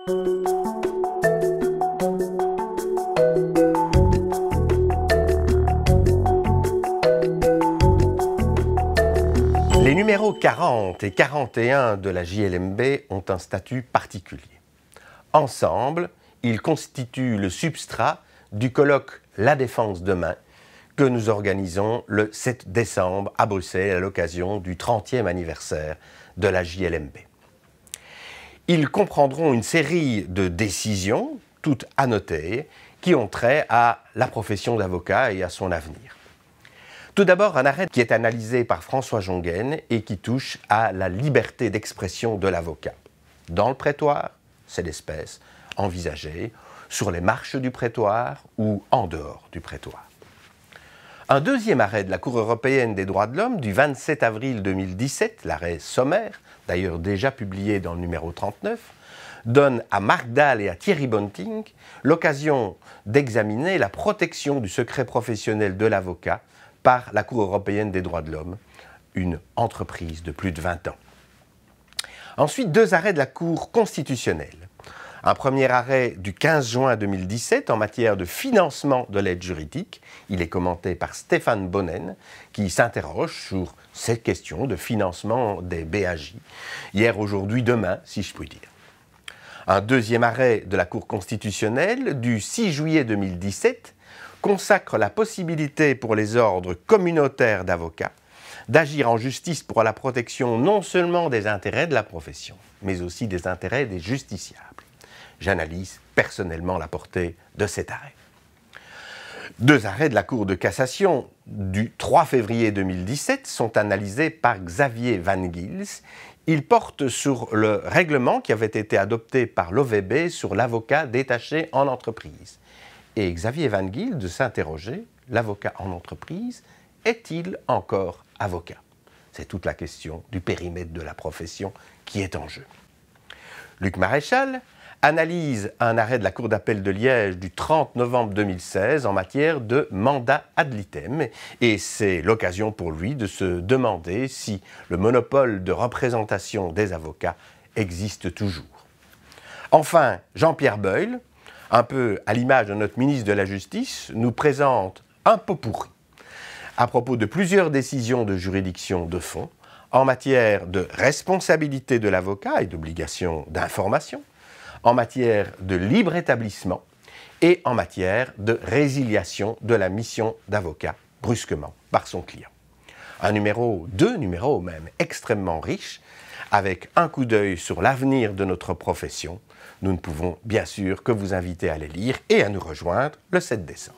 Les numéros 40 et 41 de la JLMB ont un statut particulier. Ensemble, ils constituent le substrat du colloque La Défense demain que nous organisons le 7 décembre à Bruxelles à l'occasion du 30e anniversaire de la JLMB. Ils comprendront une série de décisions, toutes annotées, qui ont trait à la profession d'avocat et à son avenir. Tout d'abord, un arrêt qui est analysé par François Jongen et qui touche à la liberté d'expression de l'avocat. Dans le prétoire, c'est l'espèce envisagée, sur les marches du prétoire ou en dehors du prétoire. Un deuxième arrêt de la Cour européenne des droits de l'homme du 27 avril 2017, l'arrêt sommaire, d'ailleurs déjà publié dans le numéro 39, donne à Marc Dahl et à Thierry Bonting l'occasion d'examiner la protection du secret professionnel de l'avocat par la Cour européenne des droits de l'homme, une entreprise de plus de 20 ans. Ensuite, deux arrêts de la Cour constitutionnelle. Un premier arrêt du 15 juin 2017 en matière de financement de l'aide juridique. Il est commenté par Stéphane Bonnen, qui s'interroge sur cette question de financement des BAJ. Hier, aujourd'hui, demain, si je puis dire. Un deuxième arrêt de la Cour constitutionnelle du 6 juillet 2017 consacre la possibilité pour les ordres communautaires d'avocats d'agir en justice pour la protection non seulement des intérêts de la profession, mais aussi des intérêts des justiciables. J'analyse personnellement la portée de cet arrêt. Deux arrêts de la Cour de cassation du 3 février 2017 sont analysés par Xavier Van Gils. Ils portent sur le règlement qui avait été adopté par l'OVB sur l'avocat détaché en entreprise. Et Xavier Van Gils de s'interroger, l'avocat en entreprise, est-il encore avocat? C'est toute la question du périmètre de la profession qui est en jeu. Luc Maréchal analyse un arrêt de la Cour d'appel de Liège du 30 novembre 2016 en matière de mandat ad litem, et c'est l'occasion pour lui de se demander si le monopole de représentation des avocats existe toujours. Enfin, Jean-Pierre Beuyle, un peu à l'image de notre ministre de la Justice, nous présente un pot pourri à propos de plusieurs décisions de juridiction de fond en matière de responsabilité de l'avocat et d'obligation d'information, en matière de libre établissement et en matière de résiliation de la mission d'avocat brusquement par son client. Deux numéros même extrêmement riches, avec un coup d'œil sur l'avenir de notre profession. Nous ne pouvons bien sûr que vous inviter à les lire et à nous rejoindre le 7 décembre.